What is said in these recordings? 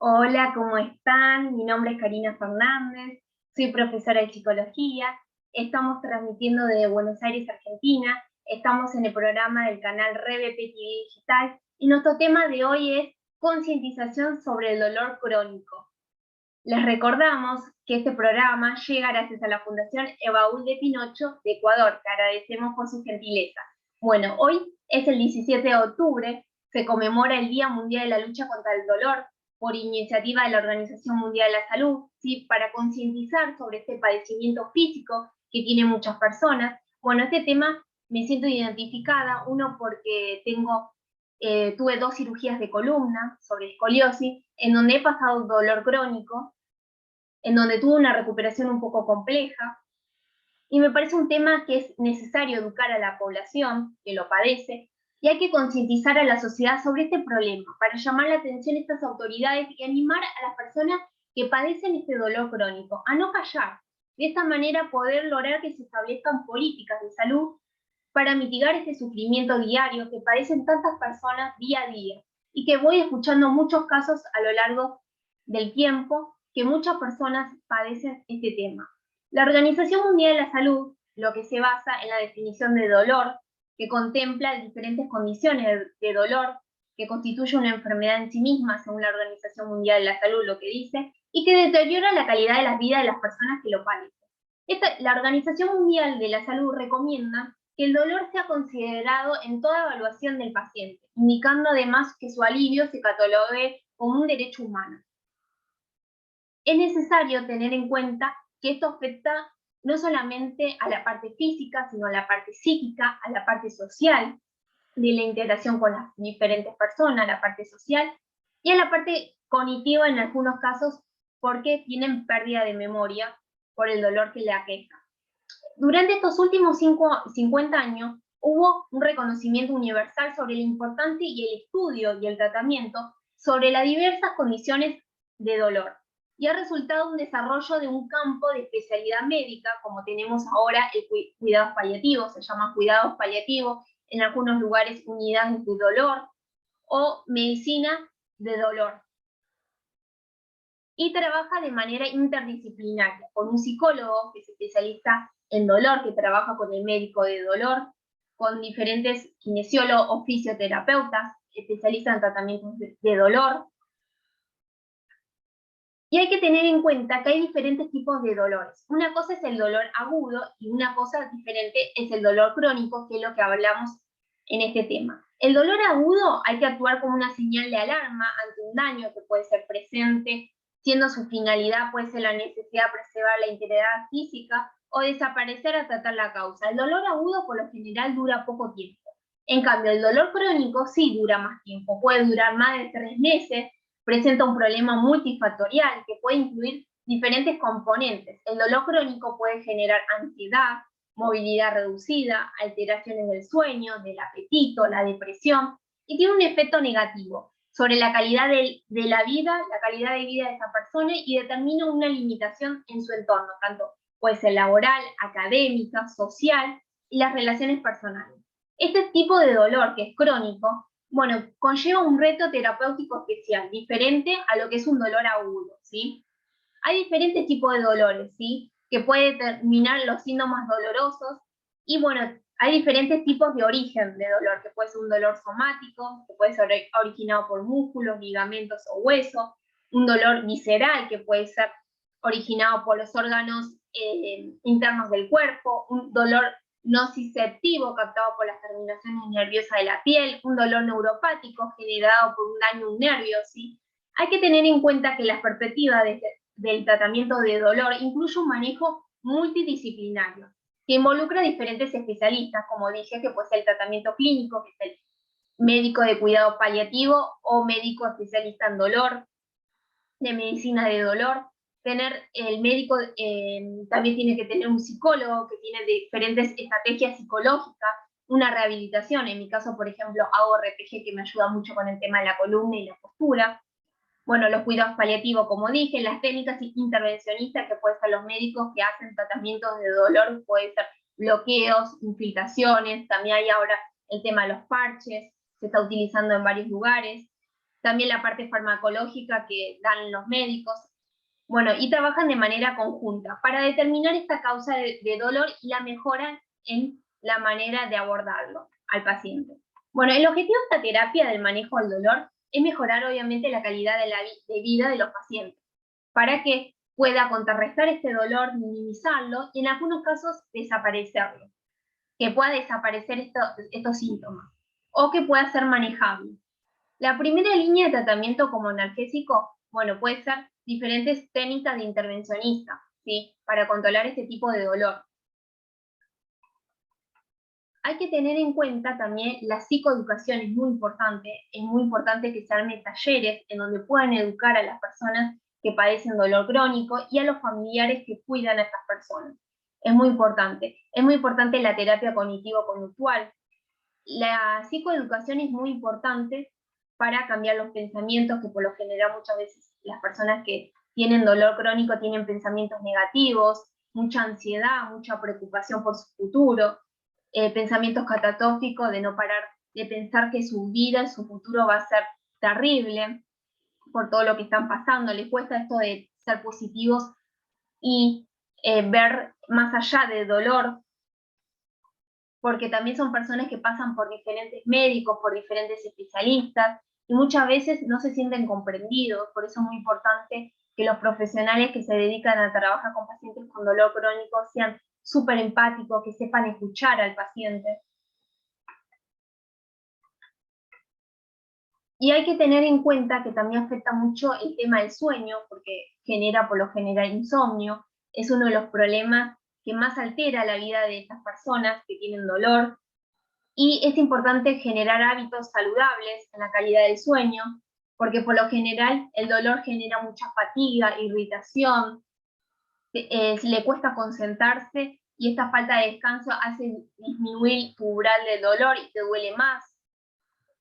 Hola, ¿cómo están? Mi nombre es Karina Fernández, soy profesora de psicología. Estamos transmitiendo desde Buenos Aires, Argentina. Estamos en el programa del canal RBP TV Digital y nuestro tema de hoy es concientización sobre el dolor crónico. Les recordamos que este programa llega gracias a la Fundación Ebaúl de Pinocho de Ecuador, que agradecemos por su gentileza. Bueno, hoy es el 17 de octubre, se conmemora el Día Mundial de la Lucha contra el Dolor, por iniciativa de la Organización Mundial de la Salud, ¿sí? Para concientizar sobre este padecimiento físico que tienen muchas personas. Bueno, este tema me siento identificada, uno porque tuve 2 cirugías de columna sobre escoliosis, en donde he pasado dolor crónico, en donde tuve una recuperación un poco compleja, y me parece un tema que es necesario educar a la población que lo padece, y hay que concientizar a la sociedad sobre este problema, para llamar la atención a estas autoridades y animar a las personas que padecen este dolor crónico a no callar. De esta manera poder lograr que se establezcan políticas de salud para mitigar este sufrimiento diario que padecen tantas personas día a día, y que voy escuchando muchos casos a lo largo del tiempo que muchas personas padecen este tema. La Organización Mundial de la Salud, lo que se basa en la definición de dolor, que contempla diferentes condiciones de dolor, que constituye una enfermedad en sí misma, según la Organización Mundial de la Salud, lo que dice, y que deteriora la calidad de la vida de las personas que lo padecen. La Organización Mundial de la Salud recomienda que el dolor sea considerado en toda evaluación del paciente, indicando además que su alivio se catalogue como un derecho humano. Es necesario tener en cuenta que esto afecta no solamente a la parte física, sino a la parte psíquica, a la parte social, de la integración con las diferentes personas, la parte social, y a la parte cognitiva en algunos casos, porque tienen pérdida de memoria por el dolor que le aqueja. Durante estos últimos 50 años, hubo un reconocimiento universal sobre la importancia y el estudio y el tratamiento sobre las diversas condiciones de dolor, y ha resultado un desarrollo de un campo de especialidad médica, como tenemos ahora el cuidados paliativos, se llama cuidados paliativos, en algunos lugares unidades de dolor o medicina de dolor. Y trabaja de manera interdisciplinaria, con un psicólogo que es especialista en dolor, que trabaja con el médico de dolor, con diferentes kinesiólogos o fisioterapeutas, especialistas en tratamientos de dolor. Y hay que tener en cuenta que hay diferentes tipos de dolores. Una cosa es el dolor agudo y una cosa diferente es el dolor crónico, que es lo que hablamos en este tema. El dolor agudo hay que actuar como una señal de alarma ante un daño que puede ser presente, siendo su finalidad puede ser la necesidad de preservar la integridad física o desaparecer a tratar la causa. El dolor agudo por lo general dura poco tiempo. En cambio, el dolor crónico sí dura más tiempo, puede durar más de 3 meses, presenta un problema multifactorial que puede incluir diferentes componentes. El dolor crónico puede generar ansiedad, movilidad reducida, alteraciones del sueño, del apetito, la depresión, y tiene un efecto negativo sobre la calidad de la vida, la calidad de vida de esa persona, y determina una limitación en su entorno, tanto puede ser laboral, académica, social y las relaciones personales. Este tipo de dolor, que es crónico, bueno, conlleva un reto terapéutico especial, diferente a lo que es un dolor agudo, ¿sí? Hay diferentes tipos de dolores, ¿sí? Que puede determinar los síntomas dolorosos, y bueno, hay diferentes tipos de origen de dolor, que puede ser un dolor somático, que puede ser originado por músculos, ligamentos o huesos, un dolor visceral, que puede ser originado por los órganos internos del cuerpo, un dolor nociceptivo captado por las terminaciones nerviosas de la piel, un dolor neuropático generado por un daño a un nervio, ¿sí? Hay que tener en cuenta que la perspectiva del tratamiento de dolor incluye un manejo multidisciplinario, que involucra a diferentes especialistas, como dije, que puede ser el tratamiento clínico, que es el médico de cuidado paliativo o médico especialista en dolor, de medicina de dolor. El médico también tiene que tener un psicólogo que tiene diferentes estrategias psicológicas, una rehabilitación. En mi caso, por ejemplo, hago RPG, que me ayuda mucho con el tema de la columna y la postura. Bueno, los cuidados paliativos, como dije, las técnicas intervencionistas, que pueden ser los médicos que hacen tratamientos de dolor, puede ser bloqueos, infiltraciones, también hay ahora el tema de los parches, se está utilizando en varios lugares. también la parte farmacológica que dan los médicos. Bueno, y trabajan de manera conjunta para determinar esta causa de dolor y la mejora en la manera de abordarlo al paciente. Bueno, el objetivo de esta terapia del manejo del dolor es mejorar obviamente la calidad de vida de los pacientes, para que pueda contrarrestar este dolor, minimizarlo y en algunos casos desaparecerlo, que pueda desaparecer estos síntomas o que pueda ser manejable. La primera línea de tratamiento como analgésico, bueno, puede ser diferentes técnicas de intervencionista, ¿sí? Para controlar este tipo de dolor. Hay que tener en cuenta también la psicoeducación, es muy importante que se armen talleres en donde puedan educar a las personas que padecen dolor crónico y a los familiares que cuidan a estas personas. Es muy importante la terapia cognitivo-conductual. La psicoeducación es muy importante para cambiar los pensamientos, que por lo general muchas veces las personas que tienen dolor crónico tienen pensamientos negativos, mucha ansiedad, mucha preocupación por su futuro, pensamientos catastróficos de no parar de pensar que su vida, su futuro va a ser terrible por todo lo que están pasando. Les cuesta esto de ser positivos y ver más allá del dolor, porque también son personas que pasan por diferentes médicos, por diferentes especialistas, y muchas veces no se sienten comprendidos. Por eso es muy importante que los profesionales que se dedican a trabajar con pacientes con dolor crónico sean súper empáticos, que sepan escuchar al paciente. Y hay que tener en cuenta que también afecta mucho el tema del sueño, porque genera por lo general insomnio. Es uno de los problemas que más altera la vida de estas personas que tienen dolor. Y es importante generar hábitos saludables en la calidad del sueño, porque por lo general el dolor genera mucha fatiga, irritación, le cuesta concentrarse y esta falta de descanso hace disminuir tu umbral del dolor y te duele más.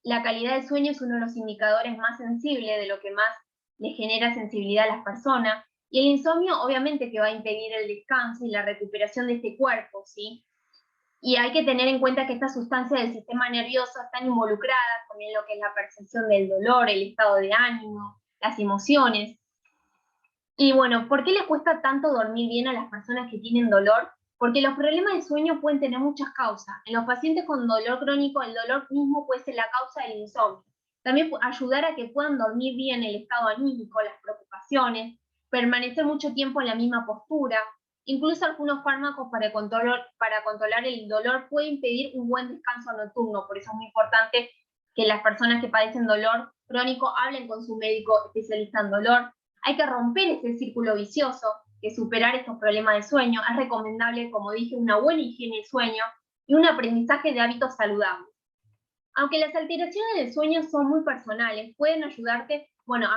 La calidad del sueño es uno de los indicadores más sensibles de lo que más le genera sensibilidad a las personas. Y el insomnio obviamente que va a impedir el descanso y la recuperación de este cuerpo, ¿sí? Y hay que tener en cuenta que estas sustancias del sistema nervioso están involucradas también en lo que es la percepción del dolor, el estado de ánimo, las emociones. Y bueno, ¿por qué les cuesta tanto dormir bien a las personas que tienen dolor? Porque los problemas de sueño pueden tener muchas causas. En los pacientes con dolor crónico, el dolor mismo puede ser la causa del insomnio. También ayudar a que puedan dormir bien el estado anímico, las preocupaciones, permanecer mucho tiempo en la misma postura. Incluso algunos fármacos para controlar el dolor pueden impedir un buen descanso nocturno. Por eso es muy importante que las personas que padecen dolor crónico hablen con su médico especialista en dolor. Hay que romper ese círculo vicioso, que superar estos problemas de sueño. Es recomendable, como dije, una buena higiene del sueño y un aprendizaje de hábitos saludables. Aunque las alteraciones del sueño son muy personales, pueden ayudarte, bueno,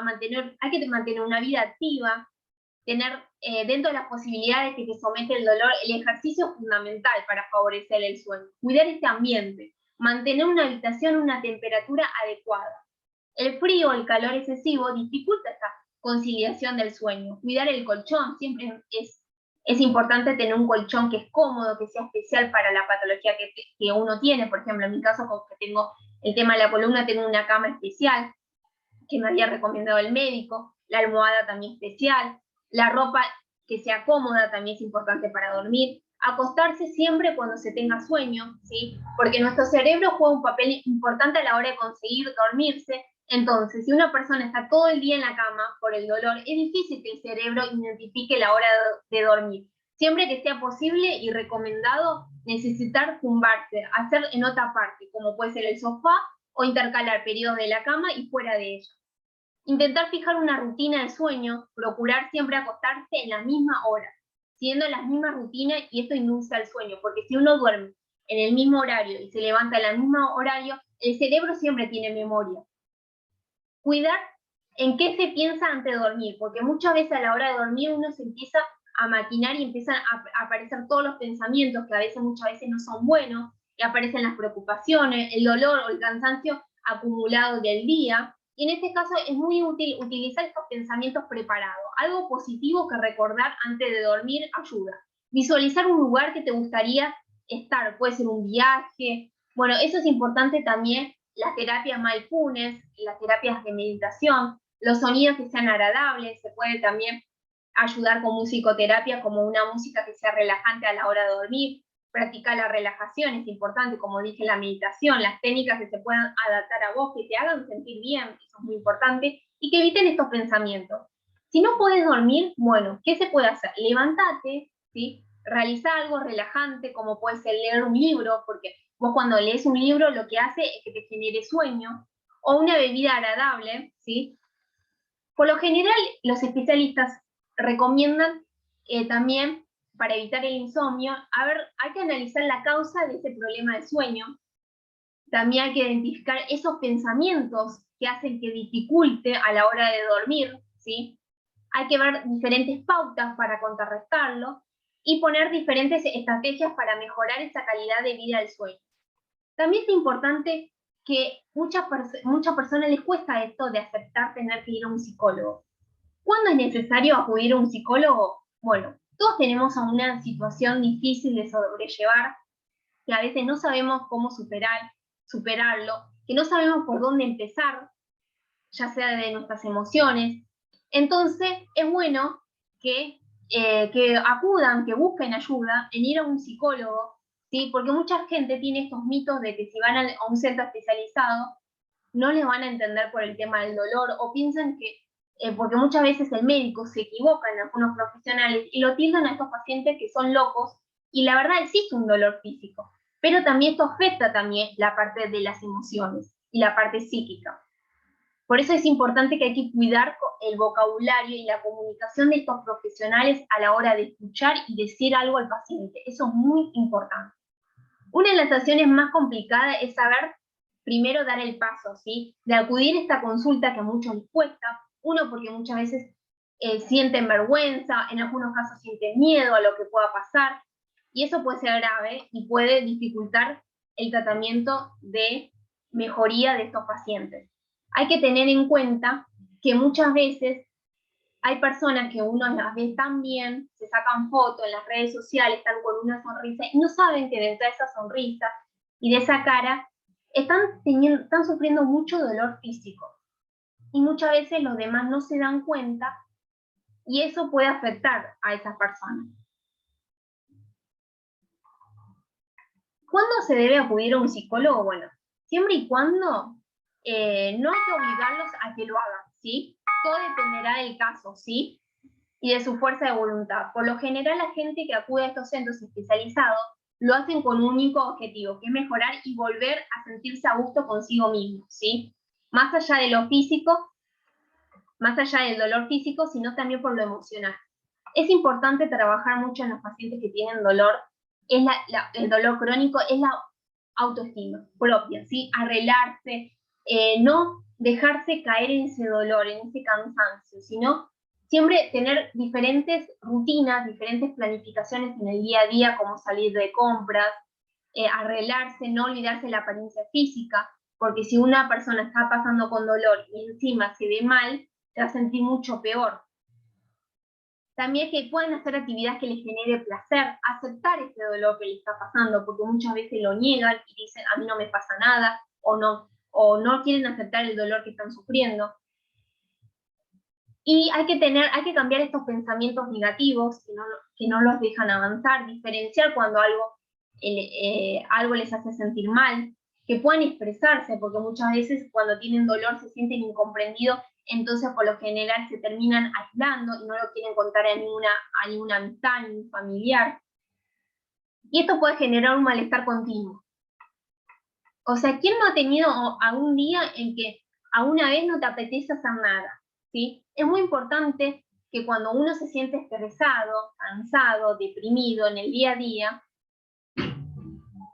hay que mantener una vida activa, tener dentro de las posibilidades que te somete el dolor, el ejercicio es fundamental para favorecer el sueño. Cuidar este ambiente, mantener una habitación a una temperatura adecuada. El frío o el calor excesivo dificulta esta conciliación del sueño. Cuidar el colchón, siempre es importante tener un colchón que es cómodo, que sea especial para la patología que uno tiene. Por ejemplo, en mi caso, que tengo el tema de la columna, tengo una cama especial que me había recomendado el médico, la almohada también especial, la ropa que sea cómoda también es importante para dormir. Acostarse siempre cuando se tenga sueño, ¿sí? Porque nuestro cerebro juega un papel importante a la hora de conseguir dormirse. Entonces, si una persona está todo el día en la cama por el dolor, es difícil que el cerebro identifique la hora de dormir. Siempre que sea posible y recomendado, necesitar tumbarse, hacer en otra parte, como puede ser el sofá, o intercalar periodos de la cama y fuera de ella. Intentar fijar una rutina de sueño, procurar siempre acostarse en la misma hora, siguiendo las mismas rutinas, y esto induce al sueño, porque si uno duerme en el mismo horario y se levanta en el mismo horario, el cerebro siempre tiene memoria. Cuidar en qué se piensa antes de dormir, porque muchas veces a la hora de dormir uno se empieza a maquinar y empiezan a aparecer todos los pensamientos que muchas veces no son buenos, y aparecen las preocupaciones, el dolor o el cansancio acumulado del día. Y en este caso es muy útil utilizar estos pensamientos preparados. Algo positivo que recordar antes de dormir ayuda. Visualizar un lugar que te gustaría estar, puede ser un viaje. Bueno, eso es importante también, las terapias mindfulness, las terapias de meditación, los sonidos que sean agradables, se puede también ayudar con musicoterapia, como una música que sea relajante a la hora de dormir, practicar la relajación, es importante, como dije, la meditación, las técnicas que se puedan adaptar a vos, que te hagan sentir bien, eso es muy importante, y que eviten estos pensamientos. Si no puedes dormir, bueno, ¿qué se puede hacer? Levántate, ¿sí? Realiza algo relajante, como puede ser leer un libro, porque vos cuando lees un libro lo que hace es que te genere sueño, o una bebida agradable, ¿sí? Por lo general, los especialistas recomiendan también, para evitar el insomnio, hay que analizar la causa de ese problema de sueño. También hay que identificar esos pensamientos que hacen que dificulte a la hora de dormir, ¿sí? Hay que ver diferentes pautas para contrarrestarlo y poner diferentes estrategias para mejorar esa calidad de vida del sueño. También es importante que muchas personas les cuesta esto de aceptar tener que ir a un psicólogo. ¿Cuándo es necesario acudir a un psicólogo? Bueno, todos tenemos una situación difícil de sobrellevar, que a veces no sabemos cómo superarlo, que no sabemos por dónde empezar, ya sea de nuestras emociones. Entonces, es bueno que acudan, que busquen ayuda en ir a un psicólogo, ¿sí? Porque mucha gente tiene estos mitos de que si van a un centro especializado, no les van a entender por el tema del dolor, o piensan que, porque muchas veces el médico se equivoca en algunos profesionales y lo tildan a estos pacientes que son locos, y la verdad existe un dolor físico, pero también esto afecta también la parte de las emociones y la parte psíquica. Por eso es importante que hay que cuidar el vocabulario y la comunicación de estos profesionales a la hora de escuchar y decir algo al paciente. Eso es muy importante. Una de las situaciones más complicadas es saber primero dar el paso, ¿sí? De acudir a esta consulta que a muchos les cuesta. Uno, porque muchas veces sienten vergüenza, en algunos casos sienten miedo a lo que pueda pasar, y eso puede ser grave y puede dificultar el tratamiento de mejoría de estos pacientes. Hay que tener en cuenta que muchas veces hay personas que uno las ve tan bien, se sacan fotos en las redes sociales, están con una sonrisa, y no saben que detrás de esa sonrisa y de esa cara están sufriendo mucho dolor físico. Y muchas veces los demás no se dan cuenta y eso puede afectar a esas personas. ¿Cuándo se debe acudir a un psicólogo? Bueno, siempre y cuando no hay que obligarlos a que lo hagan, ¿sí? Todo dependerá del caso, ¿sí? Y de su fuerza de voluntad. Por lo general, la gente que acude a estos centros especializados lo hacen con un único objetivo, que es mejorar y volver a sentirse a gusto consigo mismo, ¿sí? Más allá de lo físico, más allá del dolor físico, sino también por lo emocional. Es importante trabajar mucho en los pacientes que tienen dolor. El dolor crónico es la autoestima propia, ¿sí? Arreglarse, no dejarse caer en ese dolor, en ese cansancio, sino siempre tener diferentes rutinas, diferentes planificaciones en el día a día, como salir de compras, arreglarse, no olvidarse de la apariencia física, porque si una persona está pasando con dolor y encima se ve mal, se va a sentir mucho peor. También que pueden hacer actividades que les genere placer, aceptar ese dolor que les está pasando, porque muchas veces lo niegan y dicen, a mí no me pasa nada, o no quieren aceptar el dolor que están sufriendo. Y hay que cambiar estos pensamientos negativos que no los dejan avanzar, diferenciar cuando algo les hace sentir mal, que puedan expresarse, porque muchas veces cuando tienen dolor se sienten incomprendidos, entonces por lo general se terminan aislando y no lo quieren contar a ninguna amistad, a ningún familiar. Y esto puede generar un malestar continuo. O sea, ¿quién no ha tenido algún día en que a una vez no te apetece hacer nada? ¿Sí? Es muy importante que cuando uno se siente estresado, cansado, deprimido en el día a día,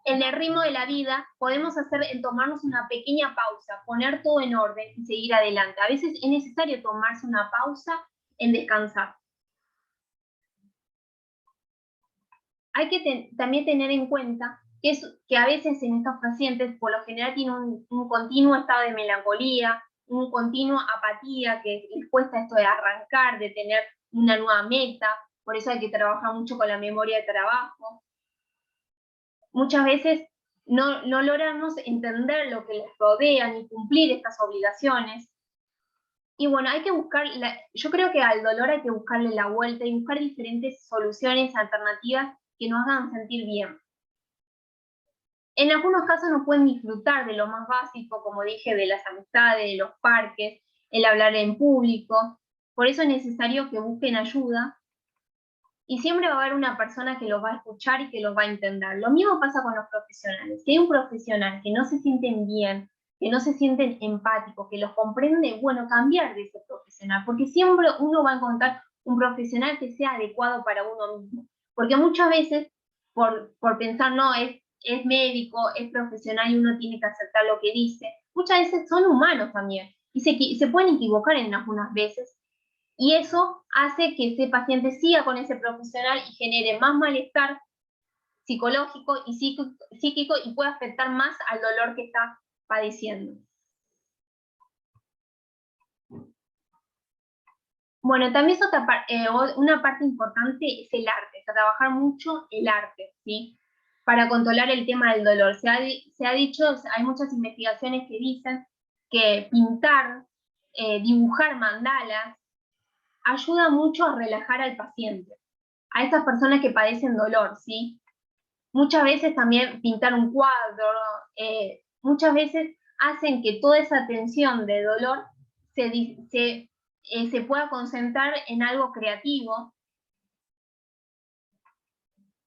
en el ritmo de la vida, podemos tomarnos una pequeña pausa, poner todo en orden y seguir adelante. A veces es necesario tomarse una pausa en descansar. Hay que también tener en cuenta que a veces en estos pacientes, por lo general, tienen un continuo estado de melancolía, una continua apatía, que les cuesta esto de arrancar, de tener una nueva meta, por eso hay que trabajar mucho con la memoria de trabajo. Muchas veces no logramos entender lo que les rodea ni cumplir estas obligaciones. Y bueno, hay que buscar, yo creo que al dolor hay que buscarle la vuelta y buscar diferentes soluciones alternativas que nos hagan sentir bien. En algunos casos no pueden disfrutar de lo más básico, como dije, de las amistades, de los parques, el hablar en público. Por eso es necesario que busquen ayuda y siempre va a haber una persona que los va a escuchar y que los va a entender. Lo mismo pasa con los profesionales. Si hay un profesional que no se sienten bien, que no se sienten empáticos, que los comprende, bueno, cambiar de ese profesional, porque siempre uno va a encontrar un profesional que sea adecuado para uno mismo. Porque muchas veces, por pensar, no, es médico, es profesional y uno tiene que aceptar lo que dice, muchas veces son humanos también y se pueden equivocar en algunas veces y eso hace que ese paciente siga con ese profesional y genere más malestar psicológico y psíquico y puede afectar más al dolor que está padeciendo. Bueno, también es una parte importante es el arte, trabajar mucho el arte, ¿sí? Para controlar el tema del dolor. Se ha dicho, hay muchas investigaciones que dicen que pintar, dibujar mandalas, ayuda mucho a relajar al paciente, a esas personas que padecen dolor, ¿sí? Muchas veces también pintar un cuadro, muchas veces hacen que toda esa tensión de dolor se pueda concentrar en algo creativo.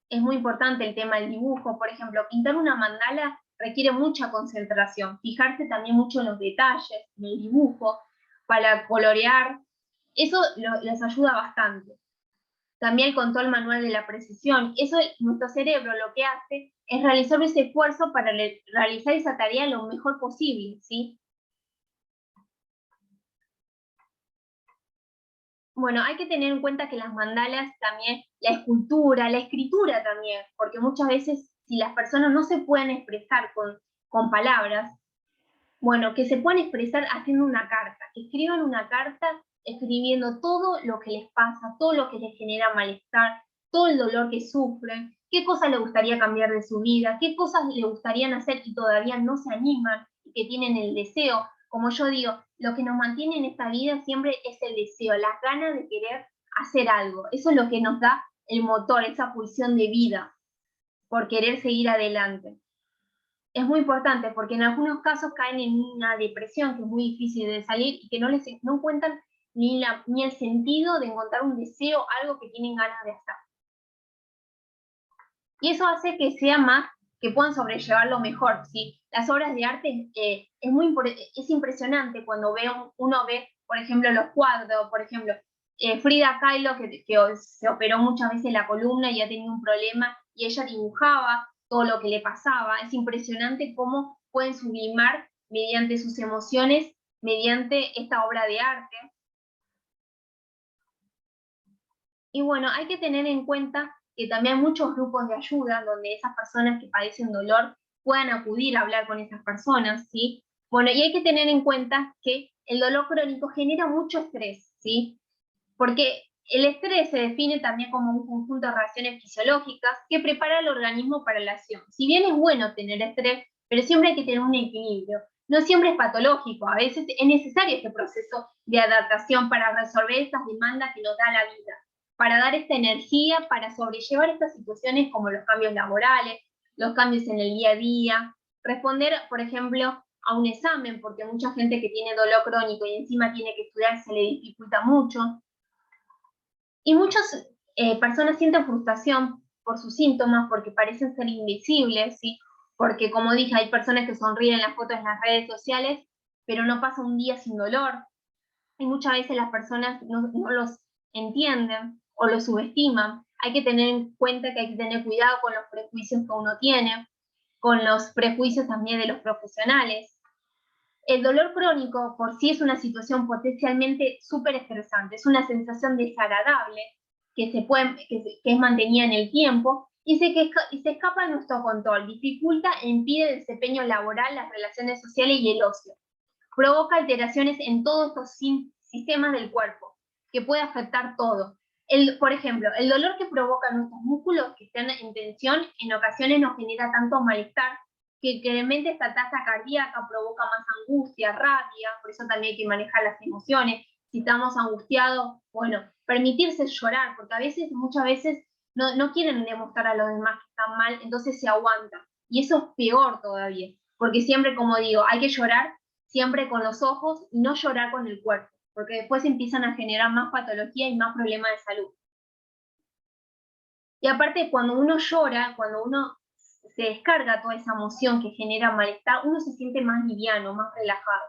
Es muy importante el tema del dibujo, por ejemplo, pintar una mandala requiere mucha concentración, fijarse también mucho en los detalles, en el dibujo, para colorear, eso les ayuda bastante. También el control manual de la precisión. Eso, nuestro cerebro lo que hace es realizar ese esfuerzo para realizar esa tarea lo mejor posible, ¿sí? Bueno, hay que tener en cuenta que las mandalas también, la escultura, la escritura también, porque muchas veces si las personas no se pueden expresar con palabras, bueno, que se puedan expresar haciendo una carta, que escriban una carta escribiendo todo lo que les pasa, todo lo que les genera malestar, todo el dolor que sufren, qué cosas les gustaría cambiar de su vida, qué cosas les gustarían hacer y todavía no se animan y que tienen el deseo. Como yo digo, lo que nos mantiene en esta vida siempre es el deseo, las ganas de querer hacer algo. Eso es lo que nos da el motor, esa pulsión de vida por querer seguir adelante. Es muy importante porque en algunos casos caen en una depresión que es muy difícil de salir y que no encuentran ni el sentido de encontrar un deseo, algo que tienen ganas de hacer. Y eso hace que sea más, que puedan sobrellevarlo mejor, ¿sí? Las obras de arte es impresionante cuando uno ve, por ejemplo, los cuadros, por ejemplo, Frida Kahlo, que se operó muchas veces la columna y ha tenido un problema, y ella dibujaba todo lo que le pasaba. Es impresionante cómo pueden sublimar mediante sus emociones, mediante esta obra de arte. Y bueno, hay que tener en cuenta que también hay muchos grupos de ayuda donde esas personas que padecen dolor puedan acudir a hablar con esas personas, ¿sí? Bueno, y hay que tener en cuenta que el dolor crónico genera mucho estrés, ¿sí? Porque el estrés se define también como un conjunto de reacciones fisiológicas que prepara al organismo para la acción. Si bien es bueno tener estrés, pero siempre hay que tener un equilibrio. No siempre es patológico, a veces es necesario este proceso de adaptación para resolver estas demandas que nos da la vida, para dar esta energía, para sobrellevar estas situaciones como los cambios laborales, los cambios en el día a día, responder, por ejemplo, a un examen, porque mucha gente que tiene dolor crónico y encima tiene que estudiar se le dificulta mucho, y muchas personas sienten frustración por sus síntomas porque parecen ser invisibles, ¿sí? Porque como dije, hay personas que sonríen en las fotos en las redes sociales, pero no pasa un día sin dolor. Y muchas veces las personas no los entienden o los subestiman. Hay que tener en cuenta que hay que tener cuidado con los prejuicios que uno tiene, con los prejuicios también de los profesionales. El dolor crónico por sí es una situación potencialmente súper estresante, es una sensación desagradable que es mantenida en el tiempo y se escapa de nuestro control, dificulta e impide el desempeño laboral, las relaciones sociales y el ocio. Provoca alteraciones en todos estos sistemas del cuerpo, que puede afectar todo. Por ejemplo, el dolor que provoca nuestros músculos que están en tensión en ocasiones nos genera tanto malestar que incremente esta tasa cardíaca, provoca más angustia, rabia, por eso también hay que manejar las emociones. Si estamos angustiados, bueno, permitirse llorar, porque muchas veces, no quieren demostrar a los demás que están mal, entonces se aguantan. Y eso es peor todavía, porque siempre, como digo, hay que llorar siempre con los ojos y no llorar con el cuerpo, porque después empiezan a generar más patología y más problemas de salud. Y aparte, cuando uno llora, cuando uno se descarga toda esa emoción que genera malestar, uno se siente más liviano, más relajado.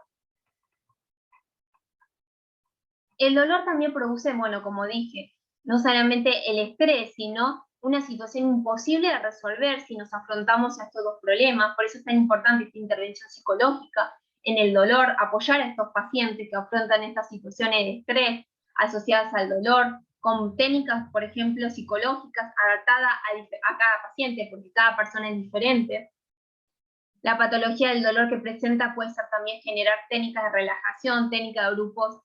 El dolor también produce, bueno, como dije, no solamente el estrés, sino una situación imposible de resolver si nos afrontamos a estos dos problemas. Por eso es tan importante esta intervención psicológica en el dolor, apoyar a estos pacientes que afrontan estas situaciones de estrés asociadas al dolor, con técnicas, por ejemplo, psicológicas adaptadas a cada paciente, porque cada persona es diferente. La patología del dolor que presenta puede ser también generar técnicas de relajación, técnicas de grupos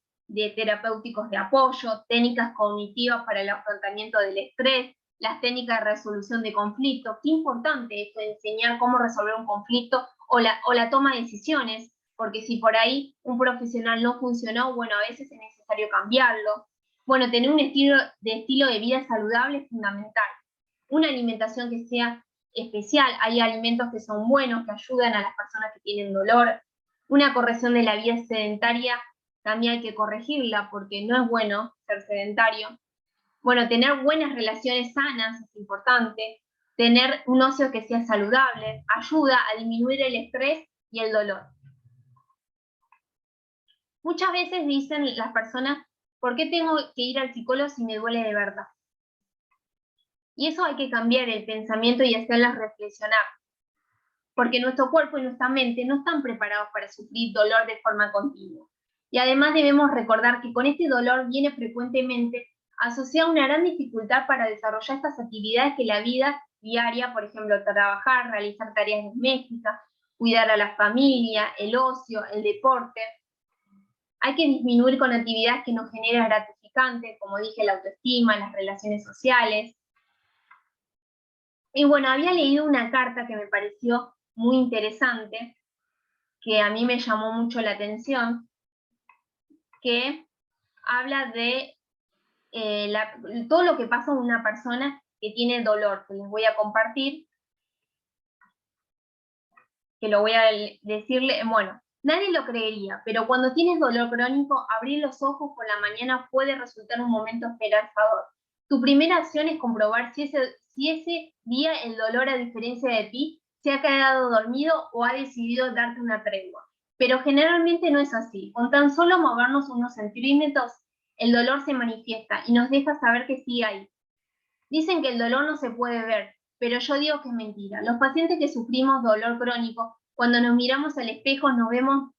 terapéuticos de apoyo, técnicas cognitivas para el afrontamiento del estrés, las técnicas de resolución de conflictos. Qué importante esto de enseñar cómo resolver un conflicto o la toma de decisiones, porque si por ahí un profesional no funcionó, bueno, a veces es necesario cambiarlo. Bueno, tener un estilo de vida saludable es fundamental. Una alimentación que sea especial, hay alimentos que son buenos, que ayudan a las personas que tienen dolor. Una corrección de la vida sedentaria también hay que corregirla porque no es bueno ser sedentario. Bueno, tener buenas relaciones sanas es importante. Tener un ocio que sea saludable ayuda a disminuir el estrés y el dolor. Muchas veces dicen las personas, ¿por qué tengo que ir al psicólogo si me duele de verdad? Y eso hay que cambiar el pensamiento y hacerlas reflexionar, porque nuestro cuerpo y nuestra mente no están preparados para sufrir dolor de forma continua. Y además debemos recordar que con este dolor viene frecuentemente asociada una gran dificultad para desarrollar estas actividades que la vida diaria, por ejemplo, trabajar, realizar tareas domésticas, cuidar a la familia, el ocio, el deporte. Hay que disminuir con actividades que nos generan gratificantes, como dije, la autoestima, las relaciones sociales. Y bueno, había leído una carta que me pareció muy interesante, que a mí me llamó mucho la atención, que habla de todo lo que pasa en una persona que tiene dolor, que les voy a compartir, que lo voy a decirle, bueno, nadie lo creería, pero cuando tienes dolor crónico, abrir los ojos por la mañana puede resultar un momento esperanzador. Tu primera acción es comprobar si ese día el dolor, a diferencia de ti, se ha quedado dormido o ha decidido darte una tregua. Pero generalmente no es así. Con tan solo movernos unos centímetros, el dolor se manifiesta y nos deja saber que sí hay. Dicen que el dolor no se puede ver, pero yo digo que es mentira. Los pacientes que sufrimos dolor crónico, cuando nos miramos al espejo no vemos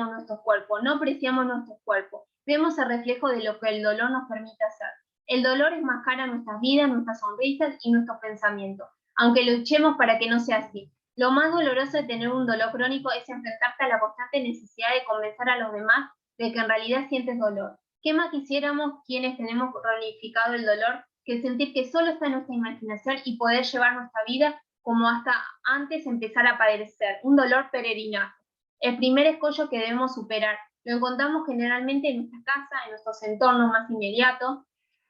nuestros cuerpos, no apreciamos nuestros cuerpos, vemos el reflejo de lo que el dolor nos permite hacer. El dolor enmascara nuestras vidas, nuestras sonrisas y nuestros pensamientos, aunque luchemos para que no sea así. Lo más doloroso de tener un dolor crónico es enfrentarte a la constante necesidad de convencer a los demás de que en realidad sientes dolor. ¿Qué más quisiéramos quienes tenemos cronificado el dolor que sentir que solo está en nuestra imaginación y poder llevar nuestra vida como hasta antes empezar a padecer, un dolor peregrinaje? El primer escollo que debemos superar lo encontramos generalmente en nuestra casa, en nuestros entornos más inmediatos.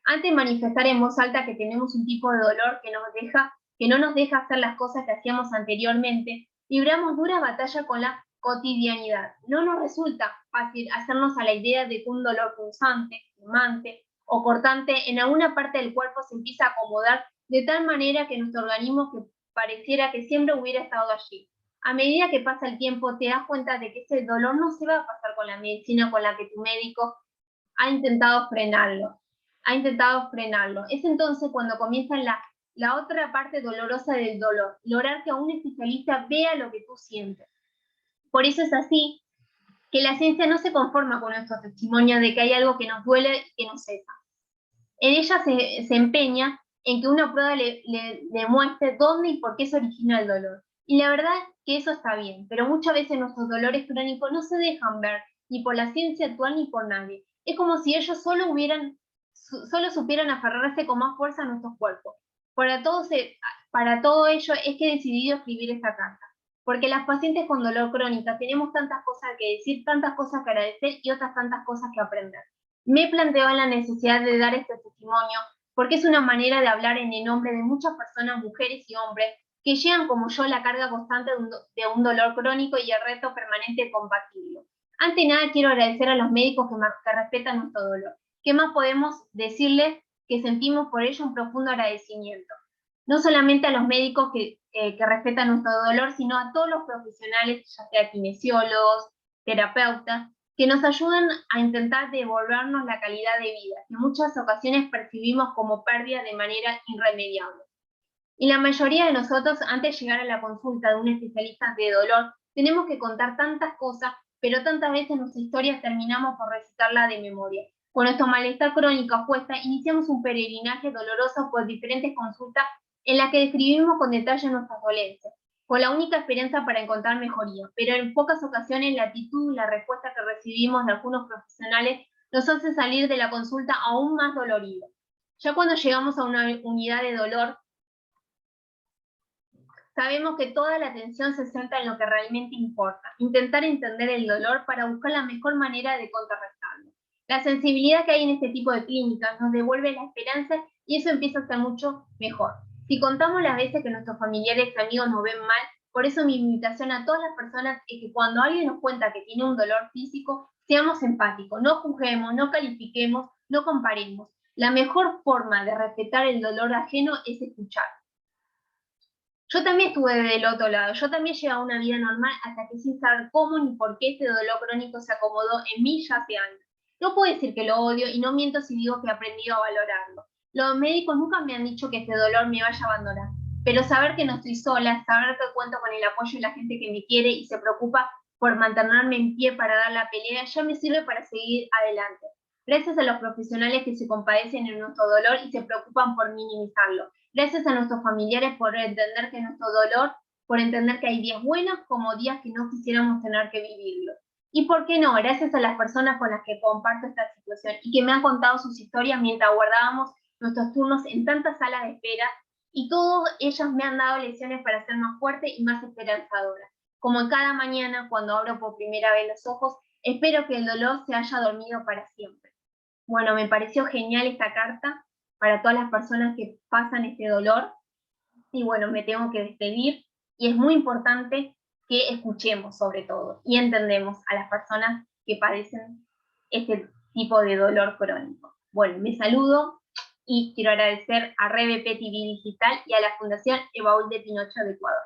Antes de manifestar en voz alta que tenemos un tipo de dolor que no nos deja hacer las cosas que hacíamos anteriormente, libramos dura batalla con la cotidianidad. No nos resulta fácil hacernos a la idea de que un dolor punzante, quemante o cortante en alguna parte del cuerpo se empieza a acomodar de tal manera que nuestro organismo que pareciera que siempre hubiera estado allí. A medida que pasa el tiempo te das cuenta de que ese dolor no se va a pasar con la medicina con la que tu médico ha intentado frenarlo. Es entonces cuando comienza la otra parte dolorosa del dolor, lograr que un especialista vea lo que tú sientes. Por eso es así que la ciencia no se conforma con nuestro testimonio de que hay algo que nos duele y que nos cesa. En ella se empeña en que una prueba le demuestre dónde y por qué se origina el dolor. Y la verdad que eso está bien, pero muchas veces nuestros dolores crónicos no se dejan ver ni por la ciencia actual ni por nadie. Es como si ellos solo supieran aferrarse con más fuerza a nuestros cuerpos. Para todo ello es que he decidido escribir esta carta, porque las pacientes con dolor crónico tenemos tantas cosas que decir, tantas cosas que agradecer y otras tantas cosas que aprender. Me planteo la necesidad de dar este testimonio porque es una manera de hablar en el nombre de muchas personas, mujeres y hombres, que llevan como yo la carga constante de un dolor crónico y el reto permanente de combatirlo. Ante nada quiero agradecer a los médicos que respetan nuestro dolor. ¿Qué más podemos decirles? Que sentimos por ello un profundo agradecimiento. No solamente a los médicos que respetan nuestro dolor, sino a todos los profesionales, ya sea kinesiólogos, terapeutas, que nos ayudan a intentar devolvernos la calidad de vida, que en muchas ocasiones percibimos como pérdida de manera irremediable. Y la mayoría de nosotros, antes de llegar a la consulta de un especialista de dolor, tenemos que contar tantas cosas, pero tantas veces nuestra historia terminamos por recitarla de memoria. Con nuestro malestar crónico a cuesta, iniciamos un peregrinaje doloroso por diferentes consultas en las que describimos con detalle nuestras dolencias, con la única esperanza para encontrar mejoría, pero en pocas ocasiones la actitud y la respuesta que recibimos de algunos profesionales nos hace salir de la consulta aún más doloridos. Ya cuando llegamos a una unidad de dolor, sabemos que toda la atención se centra en lo que realmente importa, intentar entender el dolor para buscar la mejor manera de contrarrestarlo. La sensibilidad que hay en este tipo de clínicas nos devuelve la esperanza y eso empieza a ser mucho mejor. Si contamos las veces que nuestros familiares y amigos nos ven mal, por eso mi invitación a todas las personas es que cuando alguien nos cuenta que tiene un dolor físico, seamos empáticos, no juzguemos, no califiquemos, no comparemos. La mejor forma de respetar el dolor ajeno es escuchar. Yo también estuve del otro lado, yo también llevaba una vida normal hasta que sin saber cómo ni por qué este dolor crónico se acomodó en mí ya hace años. No puedo decir que lo odio y no miento si digo que he aprendido a valorarlo. Los médicos nunca me han dicho que este dolor me vaya a abandonar, pero saber que no estoy sola, saber que cuento con el apoyo de la gente que me quiere y se preocupa por mantenerme en pie para dar la pelea, ya me sirve para seguir adelante. Gracias a los profesionales que se compadecen en nuestro dolor y se preocupan por minimizarlo. Gracias a nuestros familiares por entender que nuestro dolor, por entender que hay días buenos como días que no quisiéramos tener que vivirlo. Y por qué no, gracias a las personas con las que comparto esta situación y que me han contado sus historias mientras aguardábamos nuestros turnos en tantas salas de espera, y todas ellas me han dado lecciones para ser más fuerte y más esperanzadora. Como en cada mañana, cuando abro por primera vez los ojos, espero que el dolor se haya dormido para siempre. Bueno, me pareció genial esta carta para todas las personas que pasan este dolor. Y bueno, me tengo que despedir y es muy importante que escuchemos sobre todo y entendemos a las personas que padecen este tipo de dolor crónico. Bueno, me saludo y quiero agradecer a RBP TV Digital y a la Fundación Ebaúl de Pinocho de Ecuador.